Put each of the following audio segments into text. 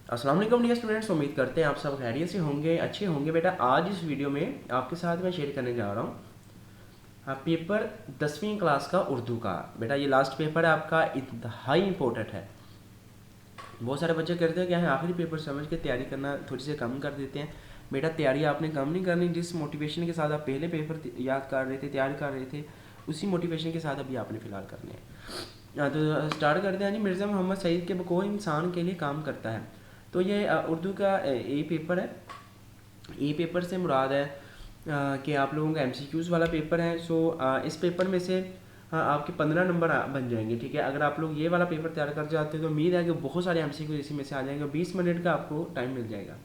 अस्सलाम वालेकुम dear students, उम्मीद करते हैं आप सब खैरियत से होंगे, अच्छे होंगे। बेटा आज इस वीडियो में आपके साथ मैं शेयर करने जा रहा हूँ पेपर 10वीं क्लास का उर्दू का। बेटा ये लास्ट पेपर है आपका, इंतहाई इंपॉर्टेंट है। बहुत सारे बच्चे करते हैं कि हाँ आखिरी पेपर समझ के तैयारी करना थोड़ी सी कम कर देते हैं। बेटा तैयारी आपने कम नहीं करनी, जिस मोटिवेशन के साथ आप पहले पेपर याद कर रहे थे, तैयारी कर रहे थे, उसी मोटिवेशन के साथ अभी आपने फ़िलहाल करने हैं। तो स्टार्ट करते हैं जी। मिर्ज़ा मोहम्मद सईद के बकौल इंसान के लिए काम करता है। तो ये उर्दू का ए पेपर है। ए पेपर से मुराद है कि आप लोगों का एमसीक्यूज़ वाला पेपर है। सो इस पेपर में से आपके 15 नंबर बन जाएंगे। ठीक है, अगर आप लोग ये वाला पेपर तैयार कर जाते हैं तो उम्मीद है कि बहुत सारे एमसीक्यूज़ इसी में से आ जाएंगे। 20 मिनट का आपको टाइम मिल जाएगा।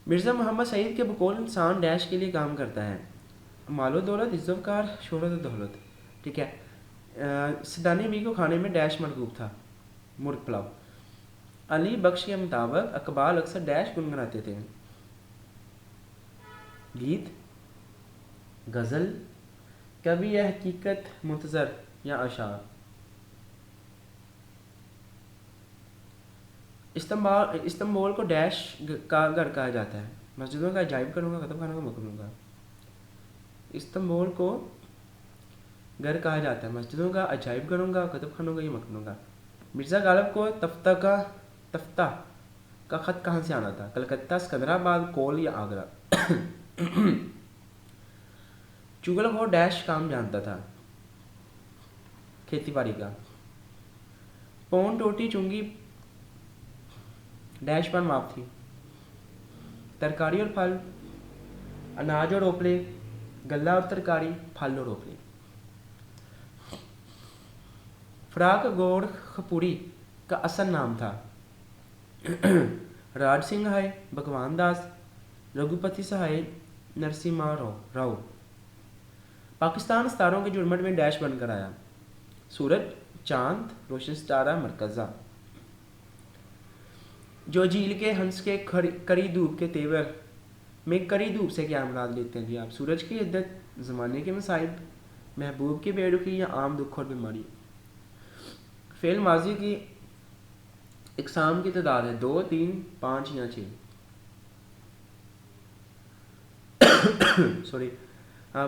मिर्ज़ा मोहम्मद सईद के बकौल इंसान डैश के लिए काम करता है। मालो दौलत, इज़्ज़तकार, शोहरत, दौलत। ठीक है, सदानी बी को खाने में डैश मरगूब था, मुर्ग पुलाव। अली बख्श के मुताबिक अकबाल अक्सर डैश गुनगुनाते थे, गीत, गज़ल, कभी यह हकीकत, मुंतज़र या अशार। इस्तांबुल को डैश का घर कहा जाता है। मस्जिदों का अजायब करूँगा, कतब खानों का मकरूँगा। इस्तांबुल को घर कहा जाता है, मस्जिदों का अजायब करूँगा, कतब खानों का ये मकरूँगा। मिर्ज़ा गालिब को तफ्ता का ख़त कहाँ से आना था? कलकत्ता, सिकंदराबाद, कोल या आगरा। चुगलक और डैश काम जानता था, खेती बाड़ी का। पौन टोटी चुंगी डैश पर माप थी, तरकारी और फल, अनाज और ओपले, गल्ला और तरकारी, फल और ओपले। फराक गौड़ खपुरी का असल नाम था राज सिंह है, भगवान दास, रघुपति सहाय, नरसिम्हा राव। पाकिस्तान सितारों के झुरमुट में डैश बनकर आया, सूरज, चांद, रोशन सितारा, मरकज़ा। जो झील के हंस के करी धूप के तेवर में, करी धूप से क्या मुराद लेते हैं जी आप? सूरज की इद्दत, ज़माने के मसाइब, महबूब की बेरुखी या आम दुख और बीमारी। फेल माजी की इकसाम की तादाद है 2, 3, 5 या 6। सॉरी,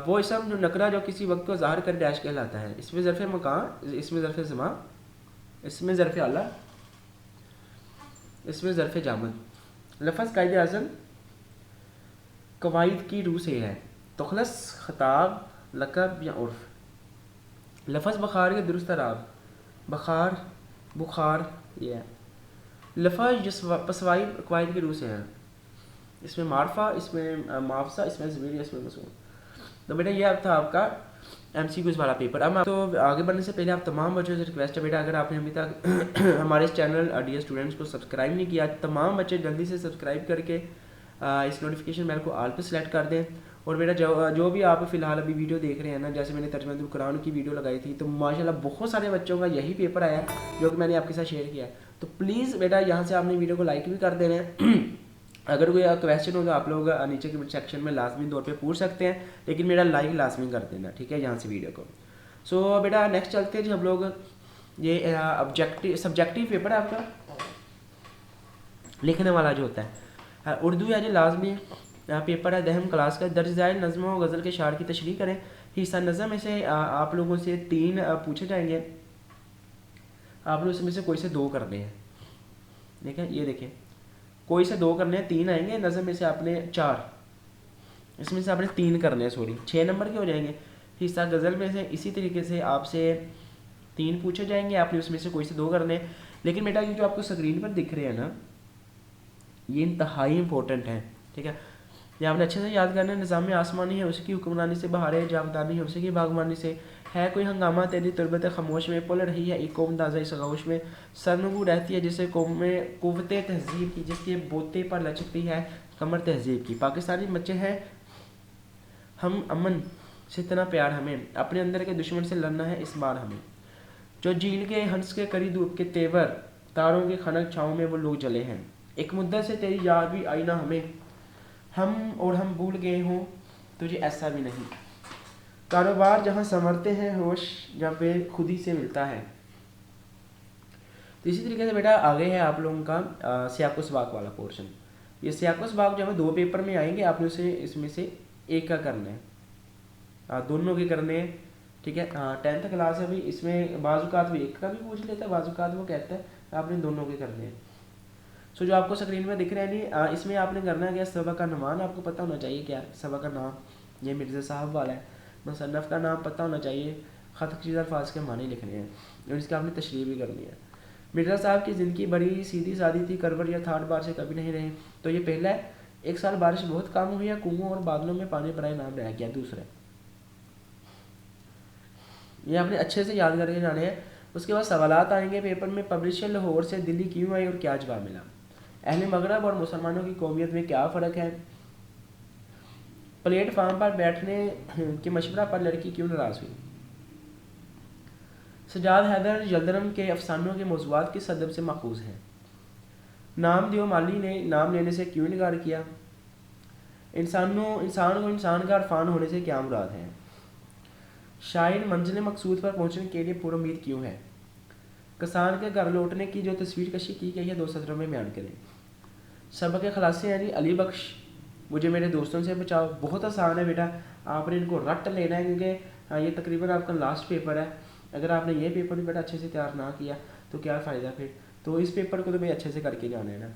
वो इसम जो नकरा जो किसी वक्त को ज़ाहिर कर डैश कहलाता है। इसमें ज़र्फ़ मकान, इसमें ज़र्फ़ ज़मा, इसमें ज़र्फ़ आला, इसमें ज़र्फ़ जामद। लफ्ज़ कायदे आज़म कवायद की रूह से है, तुखलस, खताब, लकब या उर्फ। लफ्ज़ बखार के दुरुस्त अराब, बखार, बुखार, ये है। लफ्ज़ जिस पसवाई कवायद की रूह से है, इसमें मारफा, इसमें माफसा, इसमें ज़मीर, इसमें मसूल। तो बेटा ये था आपका एमसीक्यूज़ वाला पेपर। अब तो आगे बढ़ने से पहले आप तमाम बच्चों से रिक्वेस्ट है बेटा, अगर आपने अभी तक हमारे इस चैनल डियर स्टूडेंट्स को सब्सक्राइब नहीं किया, तमाम बच्चे जल्दी से सब्सक्राइब करके इस नोटिफिकेशन बेल को ऑल पे सेलेक्ट कर दें। और बेटा जो भी आप फ़िलहाल अभी वीडियो देख रहे हैं ना, जैसे मैंने तर्जुमातुल कुरान की वीडियो लगाई थी, तो माशाल्लाह बहुत सारे बच्चों का यही पेपर आया जो कि मैंने आपके साथ शेयर किया है। तो प्लीज़ बेटा यहाँ से आपने वीडियो को लाइक भी कर देना है। अगर कोई क्वेश्चन हो तो आप लोग नीचे के सेक्शन में लाजमी तौर पे पूछ सकते हैं, लेकिन मेरा लाइक लाजमी कर देना, ठीक है, यहाँ से वीडियो को। सो बेटा नेक्स्ट चलते हैं जी हम लोग। ये सब्जेक्टिव पेपर है आपका, लिखने वाला जो होता है उर्दू है जी, लाजमी पेपर है 10वीं क्लास का। दर्ज ज़ैल नज़्म व गज़ल के शार की तशरीह करें। हिस्सा नज़म में से आप लोगों से 3 पूछे जाएंगे, आप लोग इसमें से कोई से 2 करने हैं। ठीक है, ये देखें, कोई से 2 करने हैं, 3 आएंगे। नज़म में से आपने 4, इसमें से आपने 3 करने हैं, सॉरी 6 नंबर के हो जाएंगे। हिस्सा गज़ल में से इसी तरीके से आपसे 3 पूछे जाएंगे, आपने उसमें से कोई से 2 करने हैं। लेकिन बेटा ये जो आपको स्क्रीन पर दिख रहे हैं ना, ये इंतहाई इंपॉर्टेंट है। ठीक है, ये आपने अच्छे से याद करना है। निज़ाम आसमानी है उसकी हुक्मरानी से, बहार जावदानी है उसी की बागबानी से, है कोई हंगामा तेरी तुरबत खामोश में, पल रही है एक कौम ताज़ा इस गौश में, सरनगू रहती है जिसे कौम में कुव्वत तहज़ीब की, जिसके बोते पर लचकती है कमर तहज़ीब की। पाकिस्तानी बच्चे हैं हम, अमन से इतना प्यार हमें, अपने अंदर के दुश्मन से लड़ना है इस बार हमें। जो झील के हंस के करी धूप के तेवर, तारों के खनक छाँव में वो लोग जले हैं। एक मुद्दत से तेरी याद भी आई ना हमें, हम भूल गए हों तुझे ऐसा भी नहीं। कारोबार जहाँ संवरते हैं, होश जहाँ पे खुद ही से मिलता है। तो इसी तरीके से बेटा आगे है आप लोगों का सियाक़ व सबाक़ वाला पोर्शन। ये सियाक़ व सबाक़ जो है 2 पेपर में आएंगे, आपने उसे इसमें से एक का करना है, दोनों के करने हैं, ठीक है। 10th क्लास है, अभी इसमें बाज़ात वो एक का भी पूछ लेता है, बाज़ात वो कहता है आपने दोनों के करने हैं। सो जो आपको स्क्रीन में दिख रहा है नहीं, इसमें आपने करना है क्या, सबक का नमान आपको पता होना चाहिए क्या है सबक का नाम, ये मिर्ज़ा साहब वाला है। मुसन्नफ़ का नाम पता होना चाहिए, ख़त चीज़ अल्फाज के मानी लिखने हैं और इसकी आपने तशरीह भी करनी है। मिर्ज़ा साहब की ज़िंदगी बड़ी सीधी सादी थी, करवट या थाट बार से कभी नहीं रहे। तो ये पहला है। एक साल बारिश बहुत कम हुई है, कुओं और बादलों में पानी भरा नाम रह गया। दूसरा ये आपने अच्छे से याद करके जाने हैं। उसके बाद सवालात आएंगे पेपर में, पब्लिशर लाहौर से दिल्ली क्यों आई और क्या जवाब मिला, अहले मगरब और मुसलमानों की कौमियत में क्या फ़र्क है, प्लेटफार्म पर बैठने के मशवरा पर लड़की क्यों नाराज़ हुई, सजाद हैदर यल्दरम के अफसानों के मौज़ूआत किस अदब से माखूज़ हैं, नाम दियो माली ने नाम लेने से क्यों इनकार किया, इंसान को इंसान का अरफान होने से क्या मुराद है, शायर मंजिल मकसूद पर पहुंचने के लिए पुरुमीद क्यों है, किसान के घर लौटने की जो तस्वीर कशी की गई है 2 सत्रों में बयान करें। सबक खलासे यानी अली बख्श मुझे मेरे दोस्तों से बचाओ, बहुत आसान है बेटा, आपने इनको रट लेना है क्योंकि ये तकरीबन आपका लास्ट पेपर है। अगर आपने ये पेपर भी बेटा अच्छे से तैयार ना किया तो क्या फ़ायदा फिर, तो इस पेपर को तो भाई अच्छे से करके जाना है ना।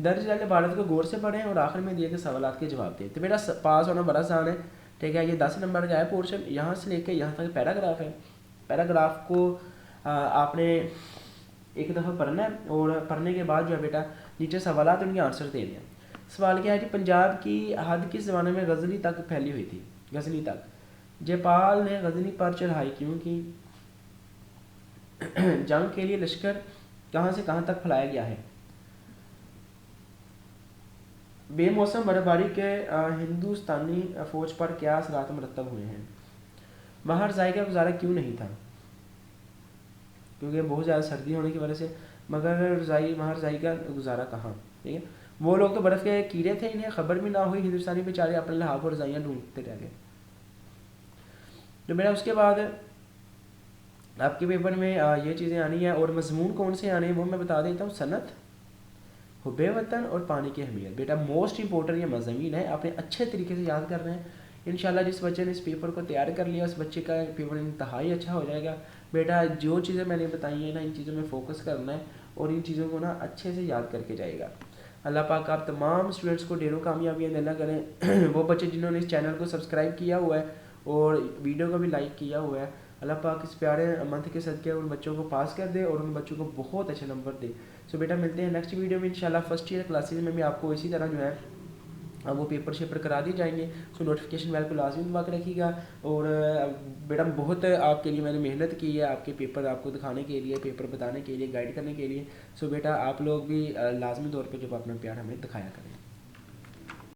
दर्ज वाले भारत को गौर से पढ़ें और आखिर में दिए गए सवालात के जवाब दें। तो बेटा पास होना बड़ा आसान है, ठीक है। ये 10 नंबर का है पोर्शन, यहाँ से लेकर यहाँ तक पैराग्राफ है। पैराग्राफ को आपने एक दफ़ा पढ़ना है और पढ़ने के बाद जो है बेटा नीचे सवालात उनके आंसर दे दें। सवाल क्या है कि पंजाब की हद किस ज़माने में गजनी तक फैली हुई थी, गजनी तक, जयपाल ने गजनी पर चढ़ाई क्यों की, जंग के लिए लश्कर कहाँ से कहाँ तक फैलाया गया है, बेमौसम बर्फबारी के हिंदुस्तानी फ़ौज पर क्या असरात मरतब हुए हैं, बाहर जाए का गुजारा क्यों नहीं था, क्योंकि बहुत ज़्यादा सर्दी होने की वजह से, मगर रज़ाई बाहर रज़ाई का गुजारा कहाँ, ठीक है। वो लोग तो बर्फ़ के कीड़े थे, इन्हें खबर भी ना हुई, हिंदुस्तानी बेचारे अपने लिहाफ और रज़ाइयाँ ढूंढते रह गए। तो मेरा उसके बाद आपके पेपर में ये चीज़ें आनी है और मजमून कौन से आने हैं वो मैं बता देता हूँ। सनत, हुब्बे वतन और पानी की अहमियत, बेटा मोस्ट इंपॉर्टेंट ये मज़ामीन है, आपने अच्छे तरीके से याद करना है। इंशाल्लाह जिस बच्चे ने इस पेपर को तैयार कर लिया उस बच्चे का पेपर इंतहाई अच्छा हो जाएगा। बेटा जो चीज़ें मैंने बताई हैं ना, इन चीज़ों में फ़ोकस करना है और इन चीज़ों को ना अच्छे से याद करके जाएगा। अल्लाह पाक आप तमाम स्टूडेंट्स को ढेरों कामयाबियाँ देना करें। वो बच्चे जिन्होंने इस चैनल को सब्सक्राइब किया हुआ है और वीडियो को भी लाइक किया हुआ है, अल्लाह पाक इस प्यारे मंथ के सदके उन बच्चों को पास कर दे और उन बच्चों को बहुत अच्छे नंबर दे। सो बेटा मिलते हैं नेक्स्ट वीडियो में इंशाल्लाह। फर्स्ट ईयर क्लासेज में भी आपको इसी तरह जो है वो पेपर शेपर करा दिए जाएंगे। सो नोटिफिकेशन बेल को लाजमी दबा के रखिएगा। और बेटा बहुत आपके लिए मैंने मेहनत की है, आपके पेपर आपको दिखाने के लिए, पेपर बताने के लिए, गाइड करने के लिए। सो बेटा आप लोग भी लाजमी तौर पर जो अपना प्यार हमें दिखाया करें।